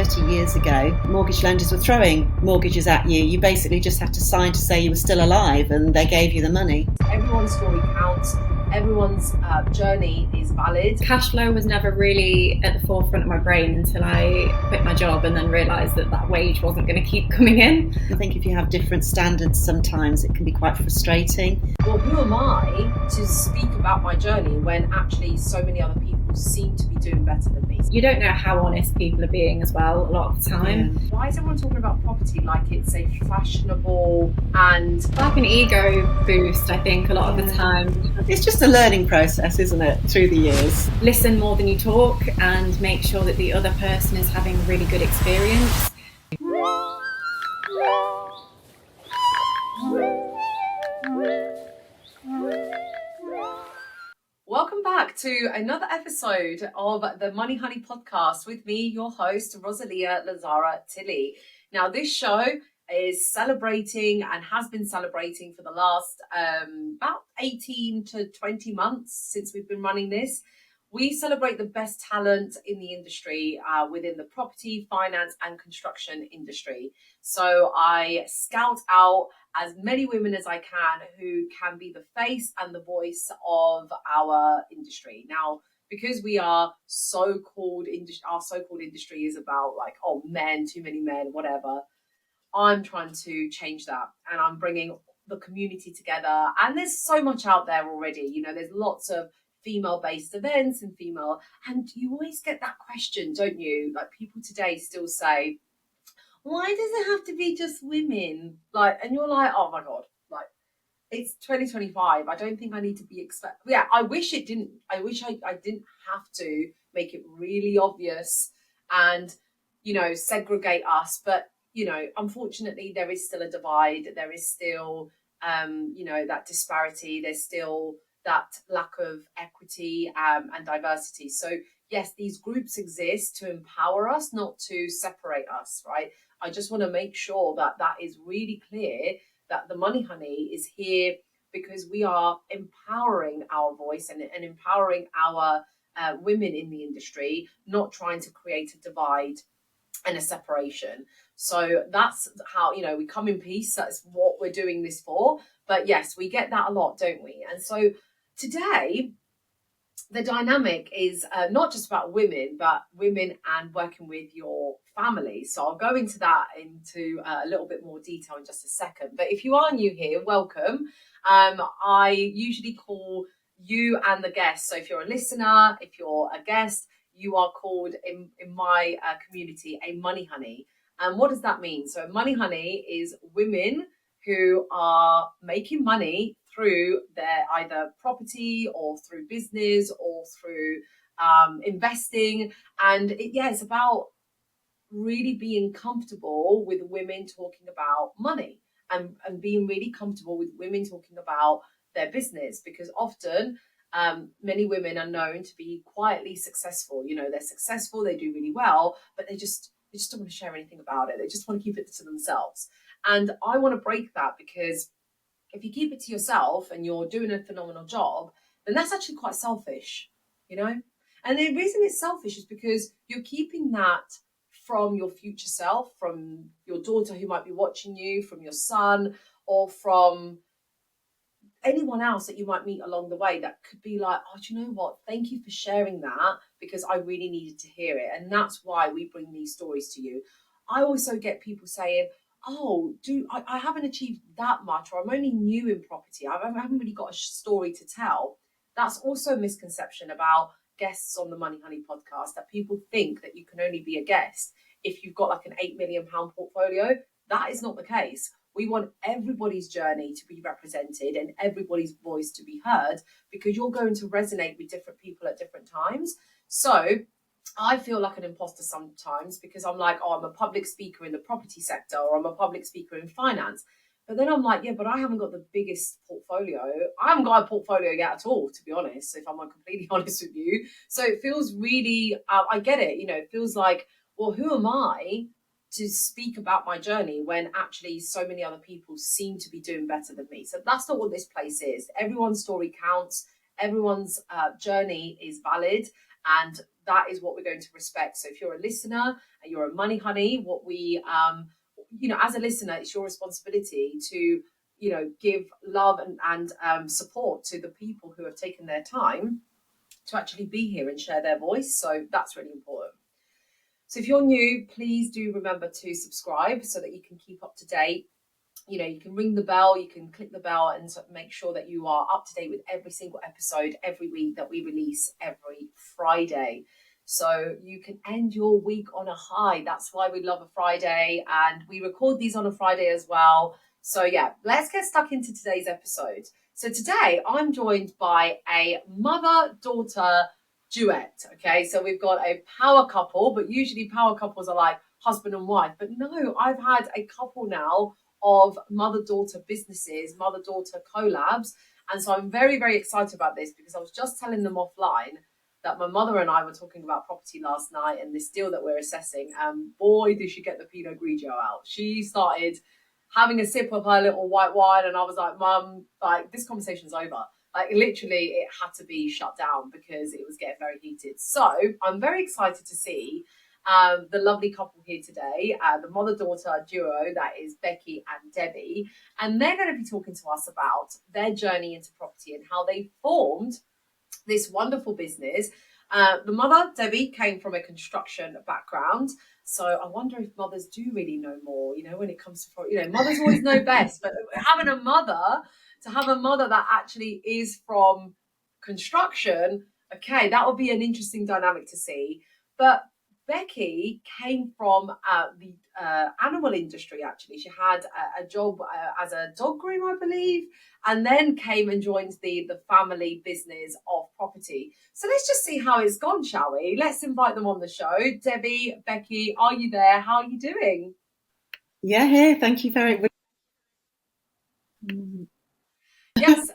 30 years ago, mortgage lenders were throwing mortgages at you. You basically just had to sign to say you were still alive and they gave you the money. Everyone's story counts. Everyone's journey is valid. Cash flow was never really at the forefront of my brain until I quit my job and then realised that wage wasn't going to keep coming in. I think if you have different standards, sometimes it can be quite frustrating. Well, who am I to speak about my journey when actually so many other people seem to be doing better than me? You don't know how honest people are being as well a lot of the time. Yeah. Why is everyone talking about property like it's a fashionable and... like an ego boost, I think, a lot of the time. It's just a learning process, isn't it, through the years? Listen more than you talk and make sure that the other person is having a really good experience. Welcome back to another episode of the Money Honey podcast with me, your host, Rosalia Lazara Tilley. Now, this show is celebrating and has been celebrating for the last about 18 to 20 months since we've been running this. We celebrate the best talent in the industry within the property, finance and construction industry. So I scout out as many women as I can who can be the face and the voice of our industry. Now, because we are so-called, our so-called industry is about like, oh, men, too many men, whatever. I'm trying to change that and I'm bringing the community together. And there's so much out there already. You know, there's lots of female-based events and you always get that question, don't you? Like people today still say, why does it have to be just women? Like, and you're like, oh my God, like it's 2025. I don't think I need to be Yeah, I wish it didn't. I wish I didn't have to make it really obvious and, you know, segregate us. But, you know, unfortunately, there is still a divide. There is still, you know, that disparity. There's still that lack of equity and diversity. So yes, these groups exist to empower us, not to separate us, right? I just want to make sure that that is really clear, that the Money Honey is here because we are empowering our voice and empowering our women in the industry, not trying to create a divide and a separation. So that's how, you know, we come in peace. That's what we're doing this for. But yes, we get that a lot, don't we? And so today, the dynamic is not just about women, but women and working with your family. So I'll go into that into a little bit more detail in just a second. But if you are new here, welcome. I usually call you and the guest. So if you're a listener, if you're a guest, you are called in my community a Money Honey. And what does that mean? So a Money Honey is women who are making money through their either property or through business or through investing. And it's about really being comfortable with women talking about money and being really comfortable with women talking about their business, because often many women are known to be quietly successful. You know, they're successful, they do really well, but they just don't want to share anything about it. They just want to keep it to themselves. And I want to break that, because if you keep it to yourself and you're doing a phenomenal job, then that's actually quite selfish, you know? And the reason it's selfish is because you're keeping that from your future self, from your daughter who might be watching you, from your son, or from anyone else that you might meet along the way that could be like, oh, do you know what? Thank you for sharing that, because I really needed to hear it. And that's why we bring these stories to you. I also get people saying, oh, I haven't achieved that much, or I'm only new in property. I haven't really got a story to tell. That's also a misconception about guests on the Money Honey podcast, that people think that you can only be a guest if you've got like an £8 million portfolio. That is not the case. We want everybody's journey to be represented and everybody's voice to be heard, because you're going to resonate with different people at different times. So I feel like an imposter sometimes, because I'm like, oh, I'm a public speaker in the property sector, or I'm a public speaker in finance. But then I'm like, yeah, but I haven't got the biggest portfolio. I haven't got a portfolio yet at all, to be honest, if I'm completely honest with you. So it feels really, I get it, you know, it feels like, well, who am I to speak about my journey when actually so many other people seem to be doing better than me? So that's not what this place is. Everyone's story counts. Everyone's journey is valid. And that is what we're going to respect. So if you're a listener and you're a money honey, what we, as a listener, it's your responsibility to, give love and support to the people who have taken their time to actually be here and share their voice. So that's really important. So if you're new, please do remember to subscribe so that you can keep up to date. You can ring the bell, you can click the bell and make sure that you are up to date with every single episode every week that we release every Friday. So you can end your week on a high. That's why we love a Friday, and we record these on a Friday as well. So yeah, let's get stuck into today's episode. So today I'm joined by a mother-daughter duet. Okay, so we've got a power couple, but usually power couples are like husband and wife. But no, I've had a couple now of mother-daughter businesses, mother-daughter collabs. And so I'm very, very excited about this because I was just telling them offline that my mother and I were talking about property last night and this deal that we're assessing. And boy, did she get the Pinot Grigio out. She started having a sip of her little white wine. And I was like, Mum, like, this conversation's over. Like, literally, it had to be shut down because it was getting very heated. So I'm very excited to see the lovely couple here today, the mother-daughter duo, that is Becky and Debbie. And they're going to be talking to us about their journey into property and how they formed this wonderful business. The mother, Debbie, came from a construction background. So I wonder if mothers do really know more, when it comes to, mothers always know best. But having a mother, to have a mother that actually is from construction, okay, that would be an interesting dynamic to see. But Becky came from the animal industry, actually. She had a job as a dog groomer, I believe, and then came and joined the family business of property. So let's just see how it's gone, shall we? Let's invite them on the show. Debbie, Becky, are you there? How are you doing? Yeah, here. Thank you very much. Yes.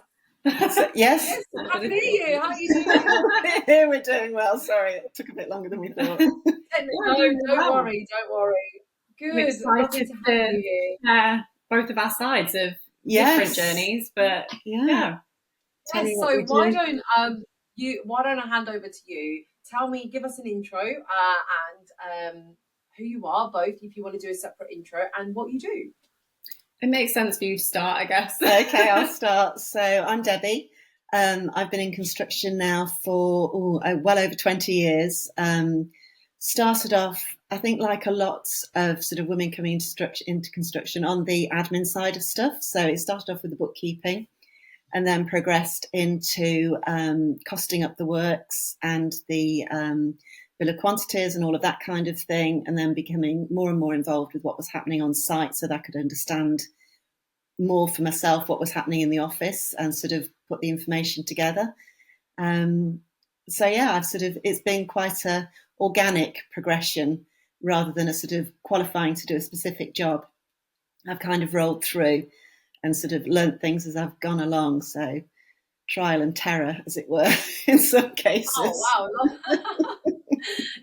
Yes. I can hear you. How are you doing? Here we're doing well. Sorry, it took a bit longer than we thought. No, don't worry. Good. I'm excited to share both of our sides of different journeys, but yeah. Yes, so why don't I hand over to you? Give us an intro and who you are, both, if you want to do a separate intro, and what you do. It makes sense for you to start, I guess. Okay, I'll start. So I'm Debbie. I've been in construction now for well over 20 years. Started off, I think, like a lot of sort of women coming into construction on the admin side of stuff. So it started off with the bookkeeping and then progressed into costing up the works and the bill of quantities and all of that kind of thing, and then becoming more and more involved with what was happening on site so that I could understand more for myself what was happening in the office and sort of put the information together. So yeah, it's been quite a organic progression rather than a sort of qualifying to do a specific job. I've kind of rolled through and sort of learnt things as I've gone along. So trial and terror, as it were, in some cases. Oh, wow.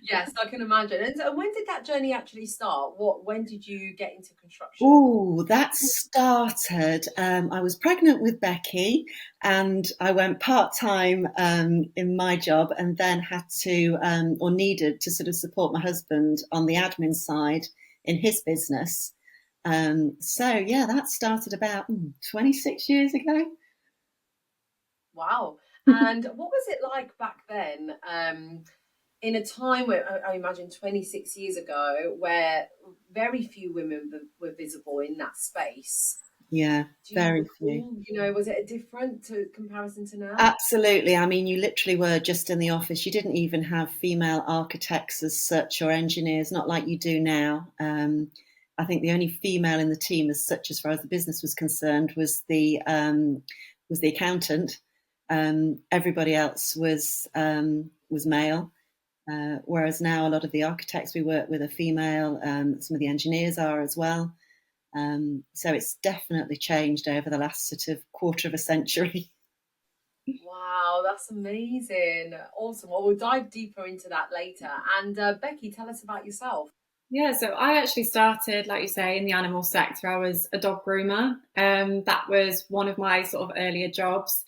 Yes, I can imagine. And when did that journey actually start? When did you get into construction? Oh, that started, I was pregnant with Becky and I went part-time in my job and then had to, or needed to sort of support my husband on the admin side in his business. So yeah, that started about 26 years ago. Wow. And what was it like back then? In a time where I imagine 26 years ago, where very few women were visible in that space. Yeah, very few. Was it a different comparison to now? Absolutely. I mean, you literally were just in the office. You didn't even have female architects as such or engineers, not like you do now. I think the only female in the team as such, as far as the business was concerned, was the accountant. Everybody else was male. Whereas now a lot of the architects we work with are female, some of the engineers are as well. So it's definitely changed over the last sort of quarter of a century. Wow, that's amazing. Awesome. Well, we'll dive deeper into that later. And Becky, tell us about yourself. Yeah, so I actually started, like you say, in the animal sector. I was a dog groomer. That was one of my sort of earlier jobs.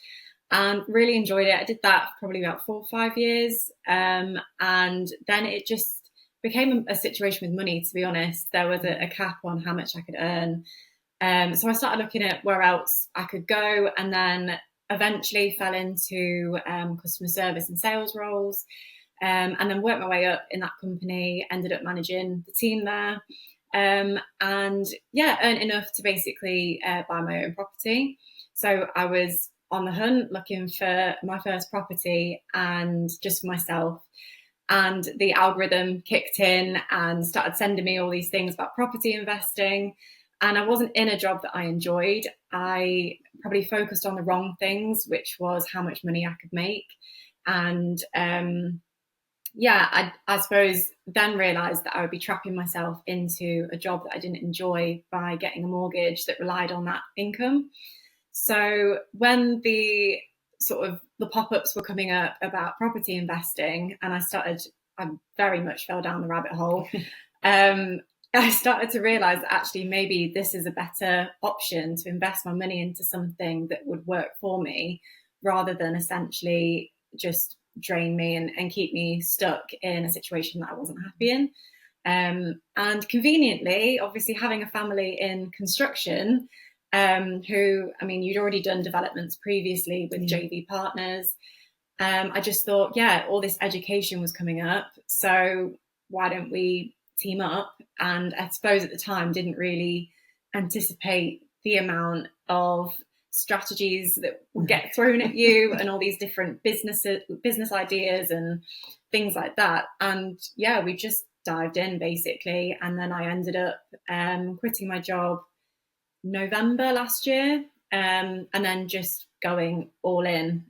and really enjoyed it. I did that for probably about 4 or 5 years. And then it just became a situation with money, to be honest. There was a cap on how much I could earn. So I started looking at where else I could go, and then eventually fell into customer service and sales roles, and then worked my way up in that company, ended up managing the team there, and earned enough to basically buy my own property. So I was on the hunt looking for my first property, and just for myself. And the algorithm kicked in and started sending me all these things about property investing. And I wasn't in a job that I enjoyed. I probably focused on the wrong things, which was how much money I could make. And I suppose then realised that I would be trapping myself into a job that I didn't enjoy by getting a mortgage that relied on that income. So when the pop-ups were coming up about property investing, and I very much fell down the rabbit hole. I started to realise that actually maybe this is a better option to invest my money into something that would work for me, rather than essentially just drain me and keep me stuck in a situation that I wasn't happy in. And conveniently, obviously, having a family in construction, you'd already done developments previously with JV partners. I just thought, all this education was coming up, so why don't we team up? And I suppose at the time didn't really anticipate the amount of strategies that would get thrown at you and all these different business ideas and things like that. And we just dived in basically, and then I ended up quitting my job November last year, and then just going all in.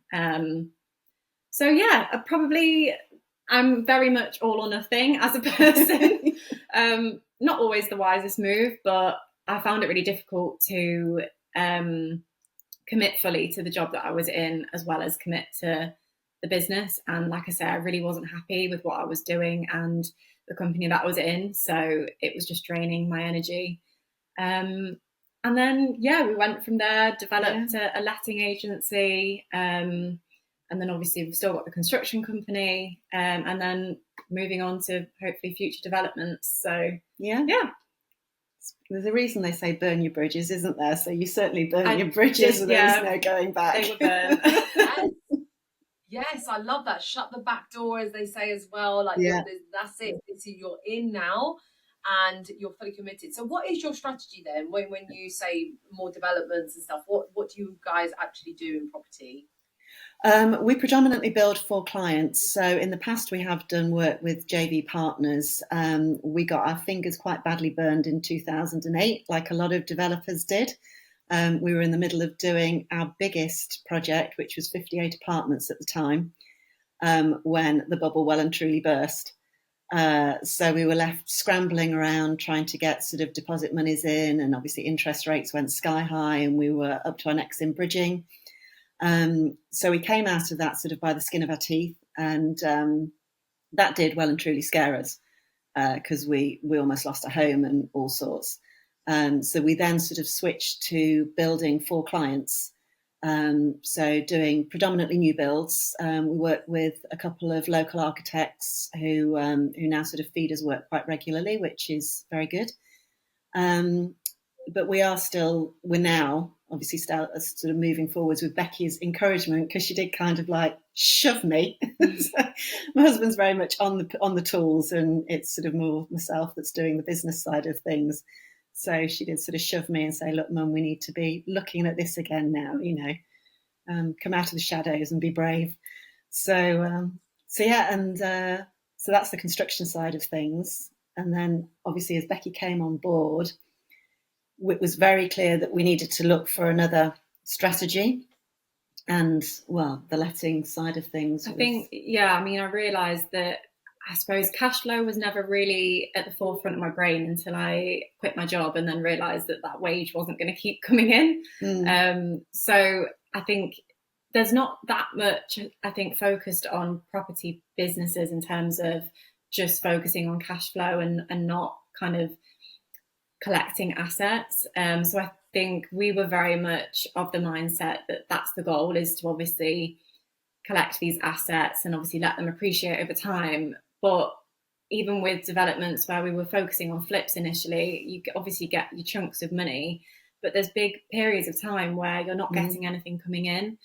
I'm very much all or nothing as a person. Not always the wisest move, but I found it really difficult to commit fully to the job that I was in, as well as commit to the business. And like I said, I really wasn't happy with what I was doing and the company that I was in. So it was just draining my energy. And then, we went from there, developed a letting agency. And then obviously we've still got the construction company, and then moving on to hopefully future developments. So there's a reason they say burn your bridges, isn't there? So you certainly burn your bridges, and there's no going back. They were burned. Yes, I love that. Shut the back door, as they say as well. That's it. You're in now, and you're fully committed. So what is your strategy then when you say more developments and stuff? What do you guys actually do in property? We predominantly build for clients. So in the past, we have done work with JV partners. We got our fingers quite badly burned in 2008, like a lot of developers did. We were in the middle of doing our biggest project, which was 58 apartments at the time, when the bubble well and truly burst. So we were left scrambling around trying to get sort of deposit monies in, and obviously interest rates went sky high, and we were up to our necks in bridging. So we came out of that sort of by the skin of our teeth, and that did well and truly scare us, because we almost lost our home and all sorts. So we then sort of switched to building for clients. So doing predominantly new builds. We work with a couple of local architects who now sort of feed us work quite regularly, which is very good. But we're now obviously sort of moving forwards with Becky's encouragement, because she did kind of like shove me. So my husband's very much on the tools, and it's sort of more myself that's doing the business side of things. So she did sort of shove me and say, look, Mum, we need to be looking at this again now, come out of the shadows and be brave. So that's the construction side of things. And then obviously as Becky came on board, it was very clear that we needed to look for another strategy. And, well, the letting side of things. I realised that, I suppose, cash flow was never really at the forefront of my brain until I quit my job, and then realised that wage wasn't going to keep coming in. So I think there's not that much, focused on property businesses in terms of just focusing on cash flow and not kind of collecting assets. So think we were very much of the mindset that that's the goal, is to obviously collect these assets and obviously let them appreciate over time. But even with developments where we were focusing on flips initially, you obviously get your chunks of money, but there's big periods of time where you're not getting anything coming in.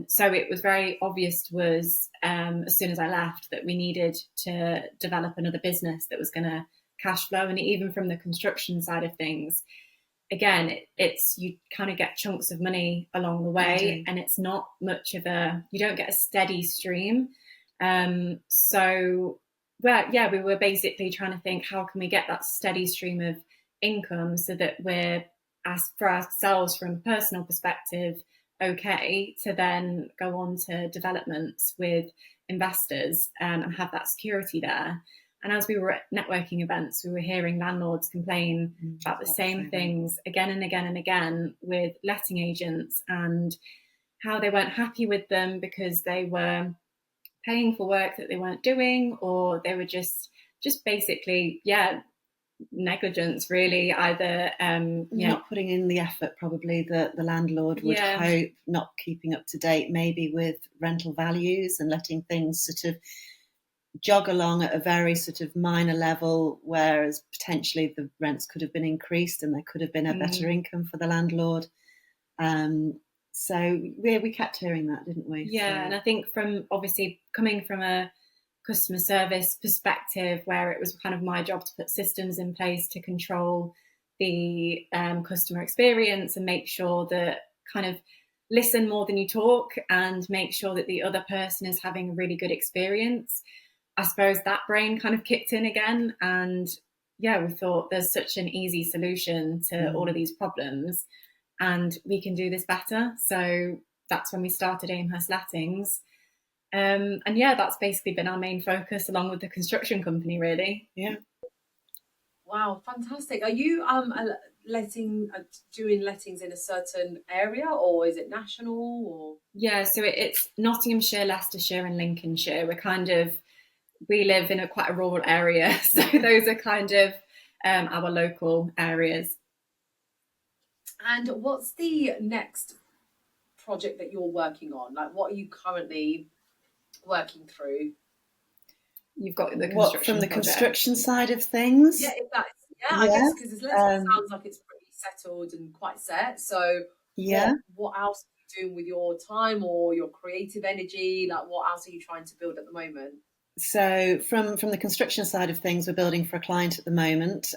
So it was very obvious to us as soon as I left that we needed to develop another business that was going to cash flow. And even from the construction side of things, again, it's you kind of get chunks of money along the way, and it's not much of you don't get a steady stream. So we were basically trying to think, how can we get that steady stream of income so that we're, as for ourselves from a personal perspective, okay to then go on to developments with investors and have that security there. And as we were at networking events, we were hearing landlords complain about the same things again and again and again with letting agents, and how they weren't happy with them because they were paying for work that they weren't doing, or they were just basically, negligence, really. Either not putting in the effort, probably, that the landlord would hope, not keeping up to date maybe with rental values, and letting things sort of jog along at a very sort of minor level, whereas potentially the rents could have been increased and there could have been a better income for the landlord. So we kept hearing that, didn't we? Yeah, so. And I think from obviously coming from a customer service perspective, where it was kind of my job to put systems in place to control the customer experience and make sure that kind of listen more than you talk and make sure that the other person is having a really good experience. I suppose that brain kind of kicked in again, and we thought there's such an easy solution to all of these problems, and we can do this better. So that's when we started Amherst Lettings. And that's basically been our main focus, along with the construction company, really. Yeah. Wow, fantastic. Are you doing lettings in a certain area, or is it national? Or yeah, so it's Nottinghamshire, Leicestershire, and Lincolnshire. We live in quite a rural area, so those are kind of our local areas. And what's the next project that you're working on? Like, what are you currently working through? You've got the construction from the construction side of things. I guess because it sounds like it's pretty settled and quite set. So what else are you doing with your time or your creative energy? Like, what else are you trying to build at the moment? So from the construction side of things, we're building for a client at the moment.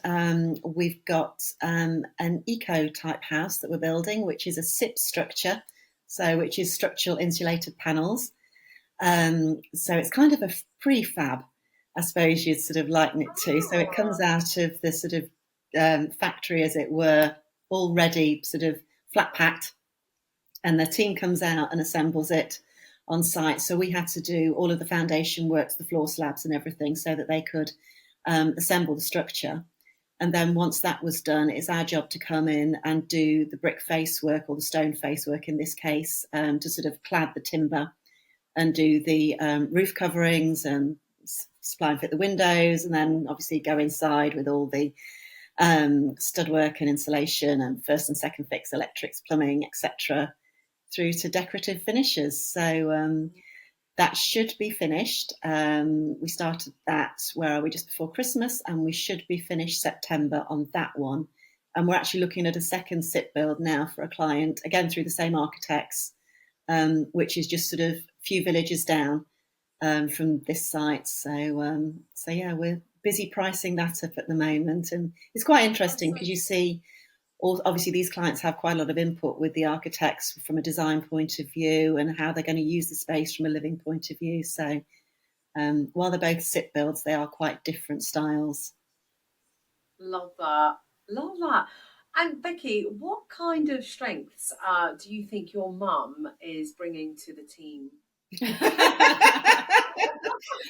We've got an eco type house that we're building, which is a SIP structure, which is structural insulated panels. So it's kind of a prefab, I suppose you'd sort of liken it to. So it comes out of the sort of factory, as it were, already sort of flat packed, and the team comes out and assembles it on site. So we had to do all of the foundation works, the floor slabs and everything, so that they could assemble the structure. And then once that was done, it's our job to come in and do the brick face work, or the stone face work in this case, to sort of clad the timber and do the roof coverings and supply and fit the windows, and then obviously go inside with all the stud work and insulation and first and second fix, electrics, plumbing, etc., through to decorative finishes. So that should be finished. We started that, just before Christmas, and we should be finished September on that one. And we're actually looking at a second SIP build now for a client, again through the same architects, which is just sort of a few villages down from this site. So we're busy pricing that up at the moment, and it's quite interesting because you see, obviously these clients have quite a lot of input with the architects from a design point of view and how they're going to use the space from a living point of view. So while they're both SIP builds, they are quite different styles. Love that. And Becky, what kind of strengths do you think your mum is bringing to the team?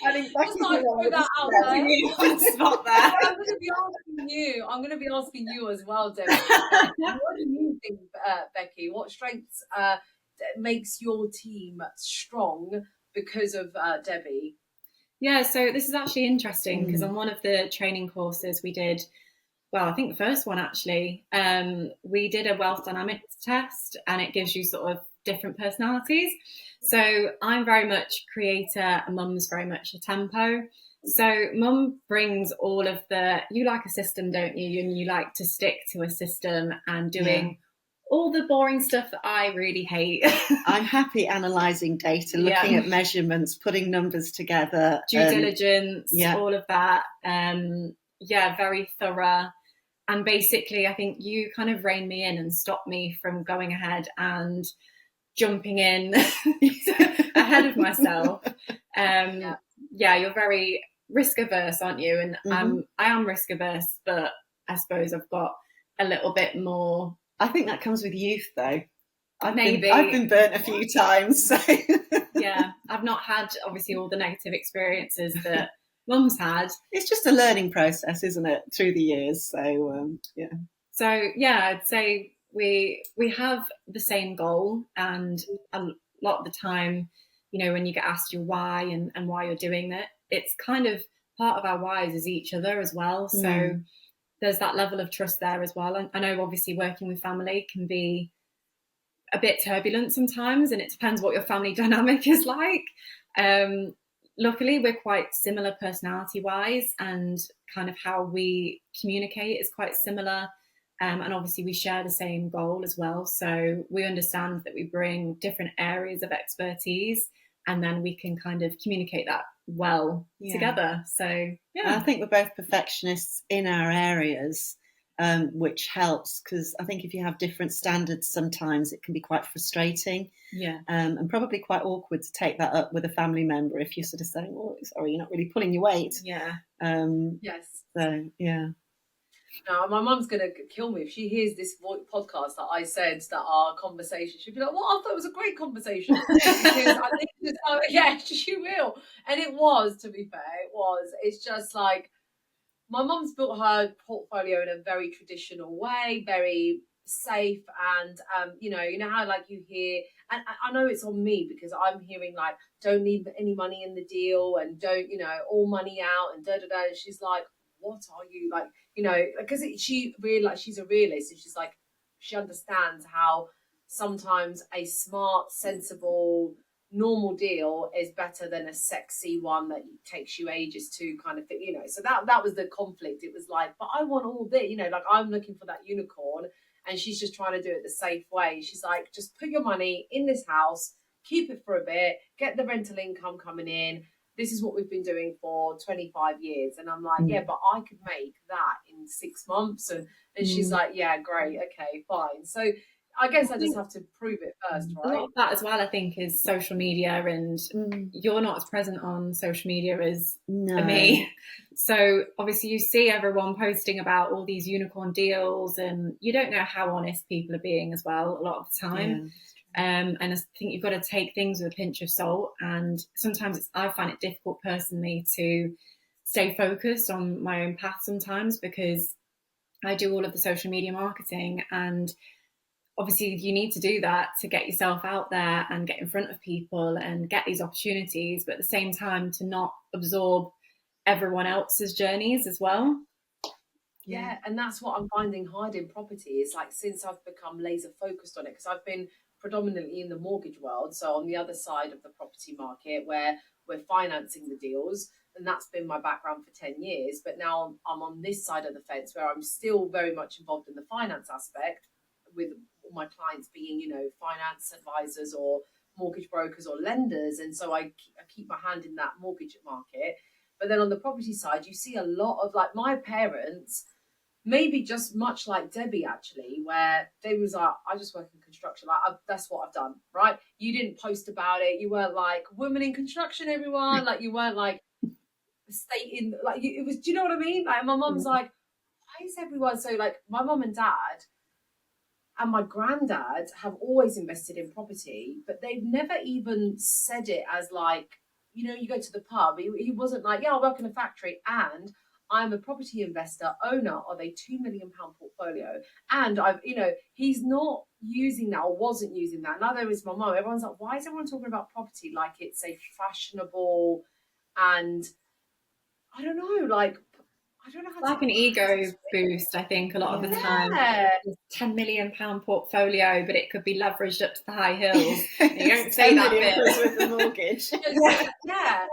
I think just thought I'd throw that out there. Spot there. I'm going to be asking you as well, Debbie. What do you think, Becky? What strengths makes your team strong because of Debbie? Yeah, so this is actually interesting because on one of the training courses we did Well, I think the first one actually, we did a wealth dynamics test, and it gives you sort of different personalities. So I'm very much creator, and mum's very much a tempo. So mum brings all of you like a system, don't you? And you like to stick to a system and doing all the boring stuff that I really hate. I'm happy analysing data, looking at measurements, putting numbers together. Due diligence, all of that. Very thorough. And basically, I think you kind of rein me in and stop me from going ahead and jumping in ahead of myself. You're very risk averse, aren't you? And I am risk averse, but I suppose I've got a little bit more. I think that comes with youth, though. I've Maybe been burnt a few times. So. Yeah, I've not had obviously all the negative experiences that mum's had. It's just a learning process, isn't it, through the years? So So I'd say we have the same goal, and a lot of the time, you know, when you get asked your why and why you're doing it, it's kind of part of our whys is each other as well. So there's that level of trust there as well. And I know obviously working with family can be a bit turbulent sometimes, and it depends what your family dynamic is like. Luckily, we're quite similar personality wise, and kind of how we communicate is quite similar. And obviously we share the same goal as well. So we understand that we bring different areas of expertise, and then we can kind of communicate that well together. So I think we're both perfectionists in our areas, which helps, because I think if you have different standards, sometimes it can be quite frustrating. And probably quite awkward to take that up with a family member if you're sort of saying, "Oh, sorry, you're not really pulling your weight." Yes. So Now, my mum's going to kill me if she hears this podcast that I said that our conversation. She'll be like, "Well, I thought it was a great conversation." Because I think she will. And it was, to be fair, it was. It's just like, my mum's built her portfolio in a very traditional way, very safe, and you know how like you hear, and I know it's on me because I'm hearing like, don't leave any money in the deal, and don't, all money out, and da da da. And she's like, what are you like, because she realized she's a realist, and she's like, she understands how sometimes a smart, sensible, normal deal is better than a sexy one that takes you ages to kind of think, so that was the conflict. It was like, but I want all this, like I'm looking for that unicorn, and she's just trying to do it the safe way. She's like, just put your money in this house, keep it for a bit, get the rental income coming in. This is what we've been doing for 25 years. And I'm like, yeah, but I could make that in 6 months. And she's like, yeah, great. Okay, fine. So I guess I just have to prove it first, right? A lot of that as well, I think, is social media, and you're not as present on social media as me. So obviously you see everyone posting about all these unicorn deals, and you don't know how honest people are being as well a lot of the time. And I think you've got to take things with a pinch of salt. And sometimes I find it difficult personally to stay focused on my own path sometimes, because I do all of the social media marketing, and obviously you need to do that to get yourself out there and get in front of people and get these opportunities, but at the same time to not absorb everyone else's journeys as well. Yeah, and that's what I'm finding hard in property. Is like, since I've become laser focused on it, because I've been predominantly in the mortgage world, so on the other side of the property market where we're financing the deals, and that's been my background for 10 years. But now I'm on this side of the fence where I'm still very much involved in the finance aspect, with all my clients being, finance advisors or mortgage brokers or lenders. And so I keep my hand in that mortgage market. But then on the property side, you see a lot of, like, my parents, maybe just much like Debbie, actually, where they was like, I just work in construction. Like, that's what I've done, right? You didn't post about it. You weren't like, women in construction, everyone. Like, you weren't like stating, like, it was, do you know what I mean? Like, my mum's like, why is everyone so, like, my mum and dad and my granddad have always invested in property, but they've never even said it as like, you go to the pub. He wasn't like, yeah, I work in a factory and I'm a property investor, owner of a £2 million portfolio. And he's not using that, or wasn't using that. Neither is my mum. Everyone's like, why is everyone talking about property like it's a fashionable, and I don't know, like, I don't know how like to an ego explain boost, I think, a lot of the it. time. Yeah. It's £10 million portfolio, but it could be leveraged up to the high hills. And you don't It's say 10 that million bit. with the mortgage. Yeah.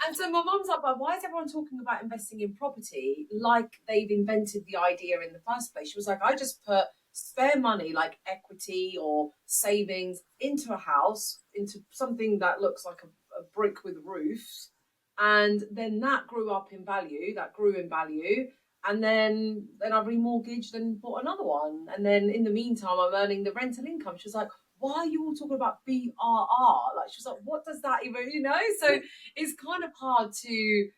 And so my mum's like, but why is everyone talking about investing in property like they've invented the idea in the first place? She was like, I just put spare money, like equity or savings, into a house, into something that looks like a brick with roofs. And then that grew up in value, that grew in value. And then I remortgaged and bought another one. And then in the meantime, I'm earning the rental income. She was like, why are you all talking about BRR? Like, she was like, what does that even, So it's kind of hard to, see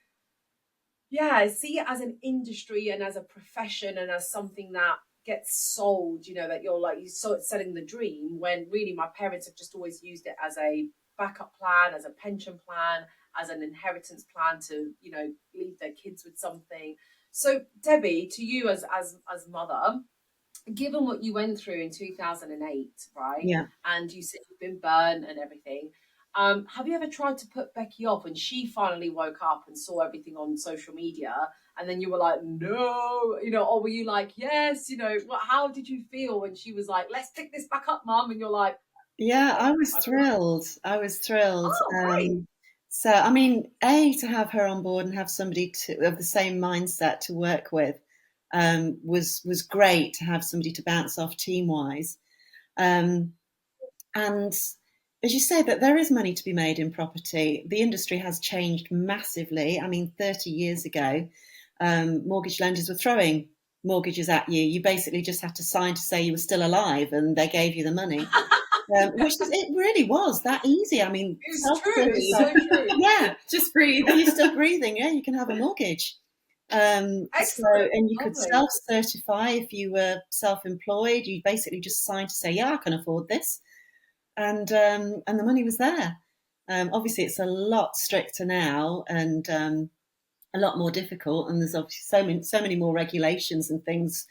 it as an industry and as a profession and as something that gets sold, that you're selling the dream, when really my parents have just always used it as a backup plan, as a pension plan, as an inheritance plan to, leave their kids with something. So Debbie, to you as mother, given what you went through in 2008, right? Yeah. And you said you've been burned and everything. Have you ever tried to put Becky off when she finally woke up and saw everything on social media? And then you were like, no, or were you like, yes, how did you feel when she was like, let's pick this back up, Mum? And you're like, Yeah, I was thrilled. I was thrilled. oh, great. So, I mean, to have her on board and have somebody of the same mindset to work with was great, to have somebody to bounce off team-wise. And as you say, that there is money to be made in property. The industry has changed massively. I mean, 30 years ago, mortgage lenders were throwing mortgages at you. You basically just had to sign to say you were still alive and they gave you the money. It really was that easy. I mean, it's true. It's so true. Yeah, just breathe. If you're still breathing, yeah, you can have a mortgage. And you could self-certify if you were self-employed. You basically just signed to say, yeah, I can afford this, and the money was there. Obviously, it's a lot stricter now and a lot more difficult, and there's obviously so many more regulations and things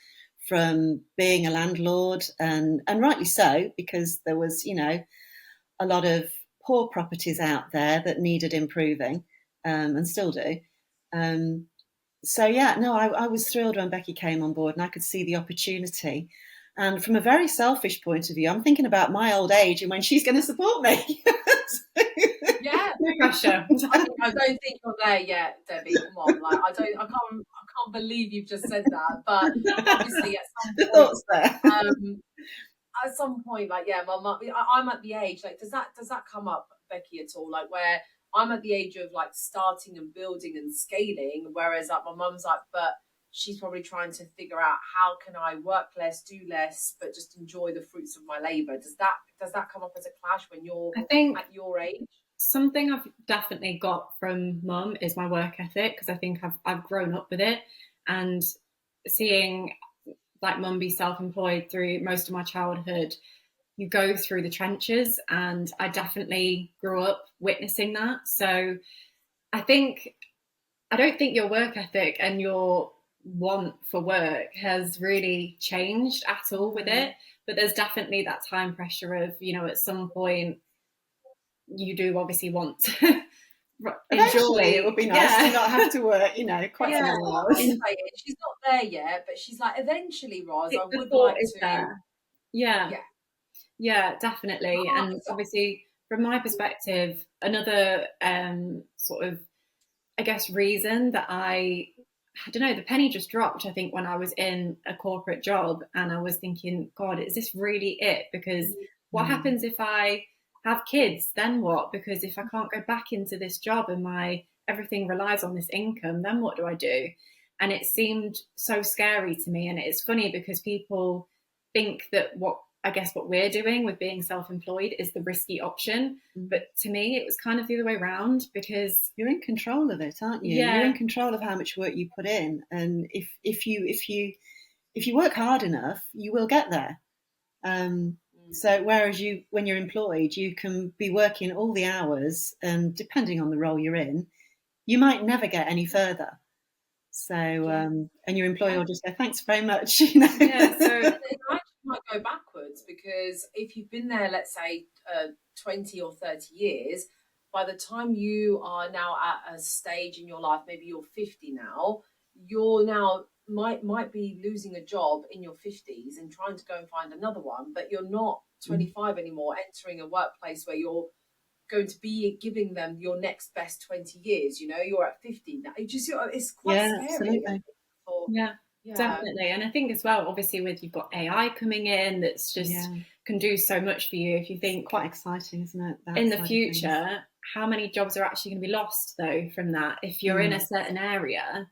from being a landlord, and rightly so, because there was, a lot of poor properties out there that needed improving, and still do. I was thrilled when Becky came on board and I could see the opportunity. And from a very selfish point of view, I'm thinking about my old age and when she's going to support me. Yeah, no pressure. I don't think you're there yet, Debbie. Come on, I can't believe you've just said that. But obviously, at some point, I'm at the age. Like, does that come up, Becky, at all? Like, where I'm at the age of like starting and building and scaling, whereas like my mum's like, but she's probably trying to figure out how can I work less, do less, but just enjoy the fruits of my labour. Does that come up as a clash when you're at your age? Something I've definitely got from Mum is my work ethic, because I think I've grown up with it, and seeing like Mum be self-employed through most of my childhood, you go through the trenches, and I definitely grew up witnessing that. So I don't think your work ethic and your want for work has really changed at all with it, but there's definitely that time pressure of, at some point you do obviously want to enjoy. It would be nice to not have to work, quite a lot of hours. She's not there yet, but she's like, eventually, Roz, I would like to. There. Yeah, definitely. And obviously, from my perspective, another sort of, I guess, reason that I don't know, the penny just dropped, I think, when I was in a corporate job and I was thinking, God, is this really it? Because what happens if I have kids? Then what? Because if I can't go back into this job and everything relies on this income, then what do I do? And it seemed so scary to me. And it's funny because people think that what we're doing with being self-employed is the risky option. But to me, it was kind of the other way around, because you're in control of it, aren't you? Yeah. You're in control of how much work you put in. And if you work hard enough, you will get there. So whereas when you're employed, you can be working all the hours, and depending on the role you're in, you might never get any further. So, and your employer will just go, thanks very much. Yeah, so it actually might go backwards, because if you've been there, let's say 20 or 30 years, by the time you are now at a stage in your life, maybe you're 50 now, you're now might be losing a job in your 50s and trying to go and find another one, but you're not 25 anymore, entering a workplace where you're going to be giving them your next best 20 years. You know, you're at 50 now. It's quite scary. Absolutely. Definitely. And I think as well, obviously, with you've got AI coming in, that's just can do so much for you. If you think, quite exciting, isn't it? In the future, how many jobs are actually going to be lost though from that? If you're in a certain area,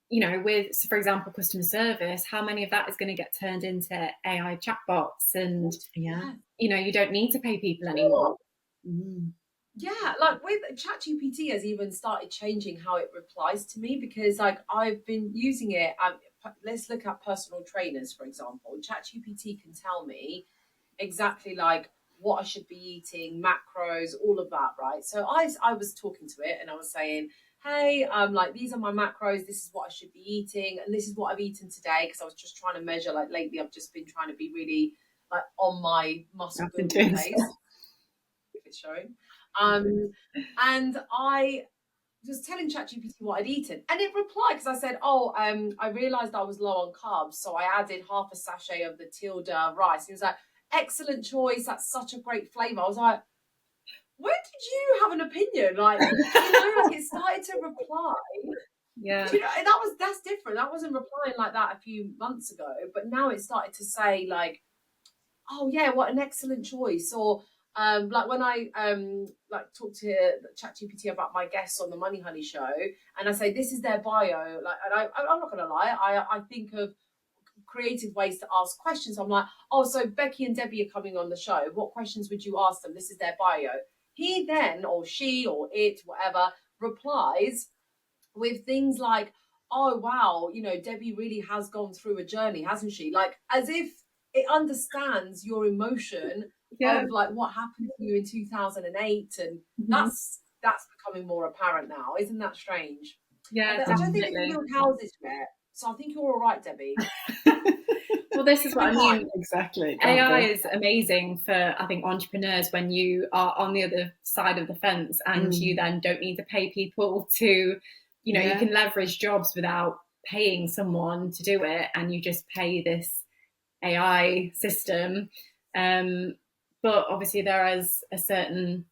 you know, with, for example, customer service, how many of that is going to get turned into AI chatbots? And you know, you don't need to pay people anymore. Yeah, like with ChatGPT has even started changing how it replies to me, because like I've been using it. Let's look at personal trainers, for example. ChatGPT can tell me exactly like what I should be eating, macros, all of that, right? So I was talking to it and I was saying, hey, like these are my macros, this is what I should be eating, and this is what I've eaten today, because I was just trying to measure. Like lately I've just been trying to be really like on my muscle building pace, if it's showing. And I was telling ChatGPT what I'd eaten, and it replied, because I said, I realised I was low on carbs, so I added half a sachet of the Tilda rice. He was like, excellent choice, that's such a great flavour. I was like, where did you have an opinion? Like, you know, like it started to reply. Yeah. You know, that's different. That wasn't replying like that a few months ago, but now it started to say like, oh yeah, what an excellent choice. Or like when I like talk to ChatGPT about my guests on the Money Honey show, and I say this is their bio, like, and I'm not gonna lie, I think of creative ways to ask questions. I'm like, oh, so Becky and Debbie are coming on the show. What questions would you ask them? This is their bio. He then, or she, or it, whatever, replies with things like, oh wow, you know, Debbie really has gone through a journey, hasn't she? Like as if it understands your emotion of like what happened to you in 2008, and that's becoming more apparent now. Isn't that strange? Yeah, I don't think they can build houses yet, so I think you're all right, Debbie. Well, this is what I mean. Exactly. AI is amazing for, I think, entrepreneurs when you are on the other side of the fence and you then don't need to pay people to, you know, you can leverage jobs without paying someone to do it, and you just pay this AI system. But obviously there is a certain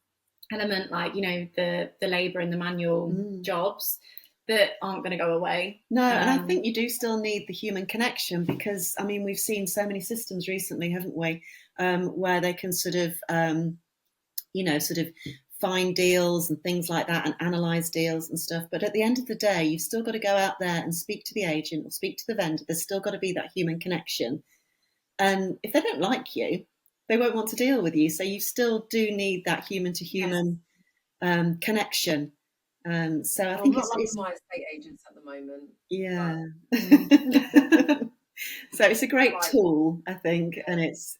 element, like, you know, the labour and the manual jobs that aren't going to go away. No, and I think you do still need the human connection, because, I mean, we've seen so many systems recently, haven't we, where they can sort of, you know, sort of find deals and things like that and analyse deals and stuff. But at the end of the day, you've still got to go out there and speak to the agent or speak to the vendor. There's still got to be that human connection. And if they don't like you, they won't want to deal with you. So you still do need that human-to-human connection. So I think it's my estate agents at the moment. Yeah. So it's a great tool, I think, and it's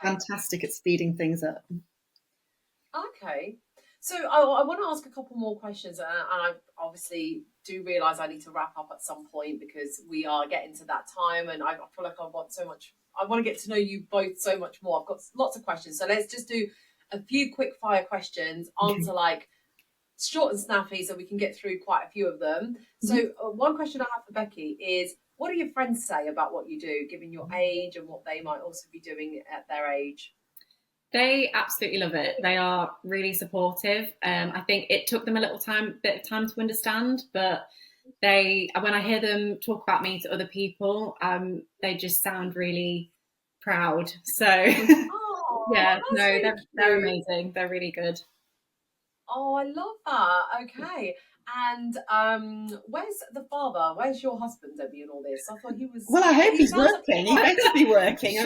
fantastic at speeding things up. Okay. So I want to ask a couple more questions, and I obviously do realise I need to wrap up at some point, because we are getting to that time, and I feel like I want to get to know you both so much more. I've got lots of questions, so let's just do a few quick fire questions, answer like short and snappy, so we can get through quite a few of them. So one question I have for Becky is, what do your friends say about what you do, given your age and what they might also be doing at their age? They absolutely love it. They are really supportive. I think it took them a bit of time to understand, but when I hear them talk about me to other people, they just sound really proud. So yeah, no, they're amazing. They're really good. Oh, I love that. Okay. And where's the father? Where's your husband, Debbie, in all this? I thought he was... Well, I hope he's working. He better be working.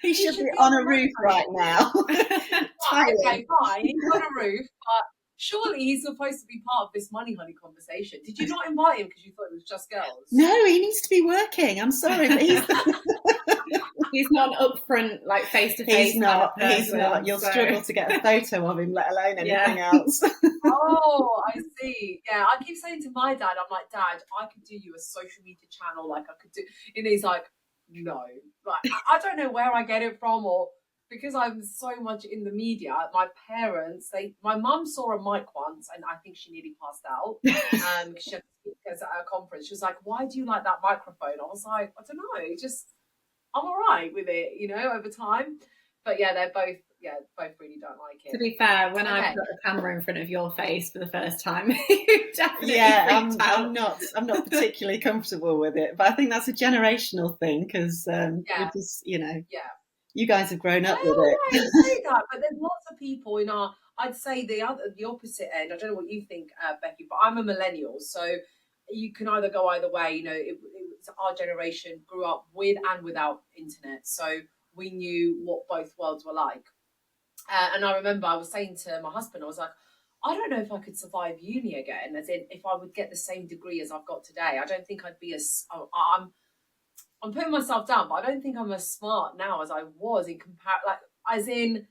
He should be on a roof right now. Okay, fine. He's on a roof, but surely he's supposed to be part of this Money Honey conversation. Did you not invite him because you thought it was just girls? No, he needs to be working. I'm sorry, but he's not an upfront, like, face-to-face. He's not. You'll struggle to get a photo of him, let alone anything else. Oh, I see. Yeah, I keep saying to my dad, I'm like, Dad, I could do you a social media channel, like I could do, and he's like, no, like I don't know where I get it from, or because I'm so much in the media, my parents, my mum saw a mic once and I think she nearly passed out because she had to speak at a conference. She was like, "Why do you like that microphone?" I was like, "I don't know, just I'm all right with it, over time." But yeah, they're both really don't like it. To be fair, when I put a camera in front of your face for the first time, you definitely freaked out. I'm not particularly comfortable with it, but I think that's a generational thing because we're just, you guys have grown up with it. I say that, but there's lots of people in I'd say the opposite end. I don't know what you think, Becky, but I'm a millennial, so you can either go either way. It's our generation grew up with and without internet, so we knew what both worlds were like. And I remember I was saying to my husband, I was like, I don't know if I could survive uni again, as in if I would get the same degree as I've got today. I don't think I'd be I'm putting myself down, but I don't think I'm as smart now as I was as in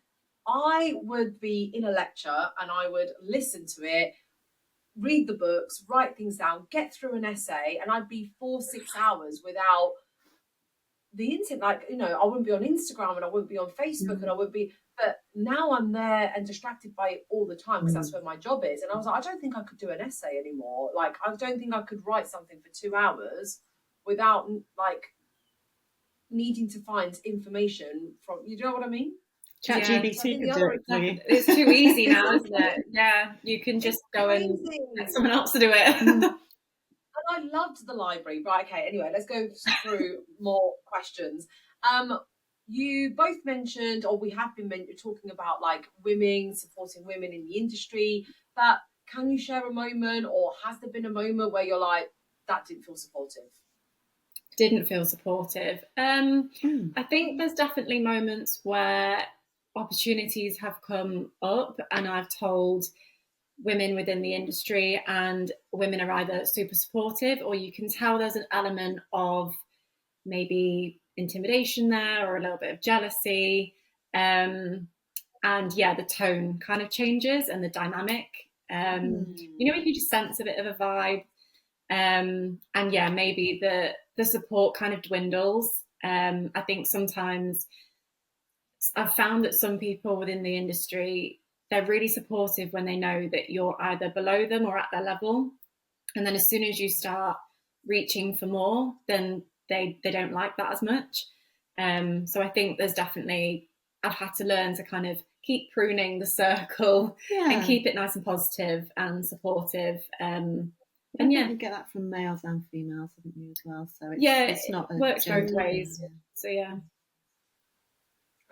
I would be in a lecture and I would listen to it, read the books, write things down, get through an essay, and I'd be 4-6 hours without the internet. I wouldn't be on Instagram and I wouldn't be on Facebook and I wouldn't be, but now I'm there and distracted by it all the time because that's where my job is. And I was like, I don't think I could do an essay anymore. Like, I don't think I could write something for 2 hours without needing to find information from, you know what I mean? ChatGPT could do it for you. It's too easy now, isn't it? Yeah, you can just go and get someone else to do it. And I loved the library. Right, okay, anyway, let's go through more questions. You both mentioned, or we have been talking about women, supporting women in the industry. But can you share a moment, or has there been a moment where you're like, that didn't feel supportive? Didn't feel supportive. I think there's definitely moments where opportunities have come up and I've told women within the industry and women are either super supportive or you can tell there's an element of maybe intimidation there or a little bit of jealousy. And the tone kind of changes and the dynamic. You can just sense a bit of a vibe. Maybe the support kind of dwindles. I think sometimes I've found that some people within the industry, they're really supportive when they know that you're either below them or at their level. And then as soon as you start reaching for more, then they don't like that as much. So I think there's definitely, I've had to learn to kind of keep pruning the circle and keep it nice and positive and supportive. You get that from males and females, haven't you, as well? So it's not works both ways. Yeah. So yeah.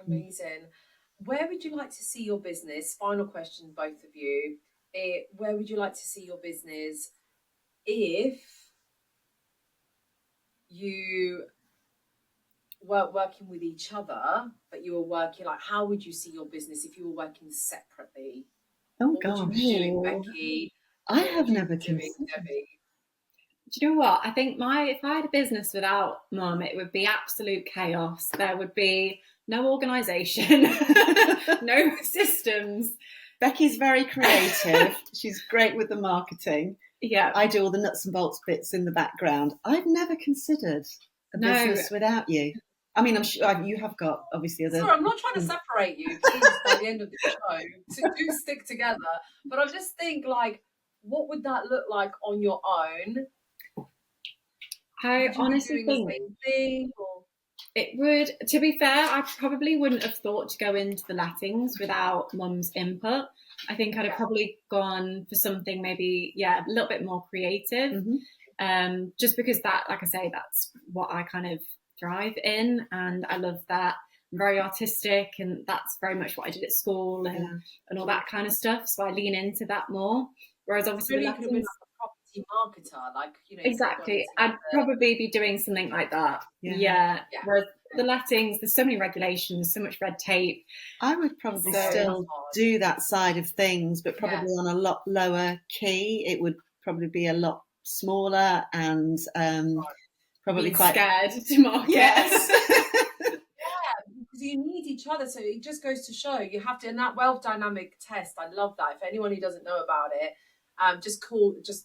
Amazing. Where would you like to see your business? Final question, both of you. Where would you like to see your business if you weren't working with each other, but you were working, how would you see your business if you were working separately? Oh, what gosh. Would you be doing, Becky? I have never considered. Debbie? Do you know what? I think if I had a business without Mum, it would be absolute chaos. There would be no organisation, no systems. Becky's very creative. She's great with the marketing. Yeah. I do all the nuts and bolts bits in the background. I've never considered a business without you. I mean, I'm sure you have got obviously other. Sorry, I'm not trying to separate you, please, by the end of the show. To stick together. But I just think, what would that look like on your own? I honestly think the same thing, or? It would. To be fair, I probably wouldn't have thought to go into the lettings without Mum's input. I think I'd have probably gone for something maybe, a little bit more creative. Just because that, like I say, that's what I kind of thrive in, and I love that. I'm very artistic, and that's very much what I did at school and all that kind of stuff. So I lean into that more. Whereas obviously, you could have been property marketer, exactly. I'd probably be doing something like that. Yeah. Whereas the lettings, there's so many regulations, so much red tape. I would probably still do that side of things, but probably on a lot lower key. It would probably be a lot smaller and probably quite scared to market. Yes. Because you need each other. So it just goes to show you have to, and that wealth dynamic test, I love that. If anyone who doesn't know about it, just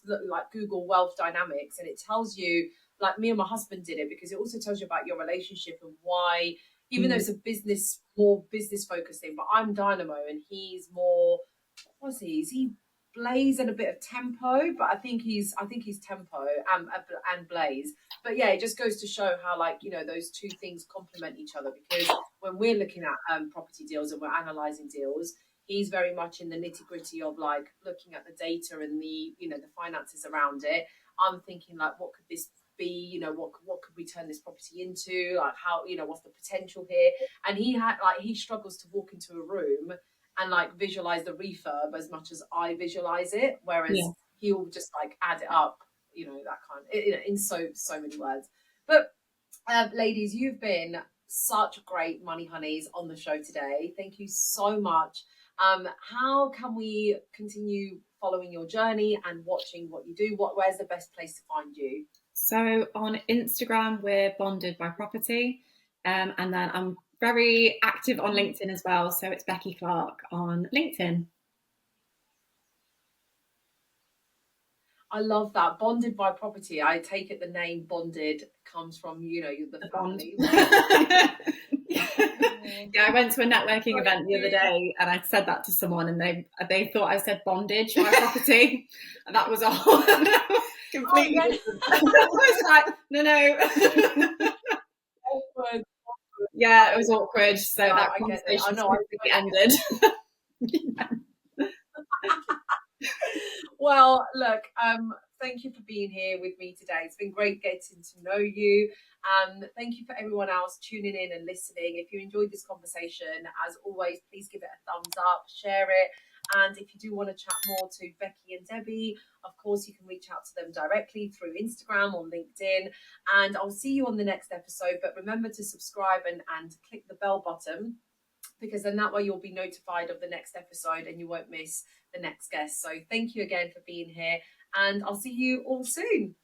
look, Google wealth dynamics, and it tells you, me and my husband did it, because it also tells you about your relationship and why even though it's more business focused thing. But I'm Dynamo and he's more, what's he? Is he Blaze and a bit of tempo? But I think he's tempo and Blaze. But yeah, it just goes to show how, like, you know, those two things complement each other, because when we're looking at property deals and we're analysing deals, he's very much in the nitty gritty of like looking at the data and the, you know, the finances around it. I'm thinking like, what could this be? You know, what could we turn this property into? Like, how, you know, what's the potential here? And he struggles to walk into a room and like visualize the refurb as much as I visualize it, whereas he'll just like add it up, you know, that kind of, in so many words. But ladies, you've been such great money honeys on the show today. Thank you so much. How can we continue following your journey and watching what you do? Where's the best place to find you? So on Instagram, we're Bonded by Property. And then I'm very active on LinkedIn as well. So it's Becky Clark on LinkedIn. I love that. Bonded by Property. I take it the name Bonded comes from, you know, the family. Yeah, I went to a networking event the other day and I said that to someone and they thought I said bondage by property, and that was all. Completely different. I was like, no. Awkward. Yeah, it was awkward. So that conversation ended. Well, look, thank you for being here with me today. It's been great getting to know you. Thank you for everyone else tuning in and listening. If you enjoyed this conversation, as always, please give it a thumbs up, share it. And if you do want to chat more to Becky and Debbie, of course, you can reach out to them directly through Instagram or LinkedIn. And I'll see you on the next episode. But remember to subscribe and click the bell button, because then that way you'll be notified of the next episode and you won't miss the next guest. So thank you again for being here, and I'll see you all soon.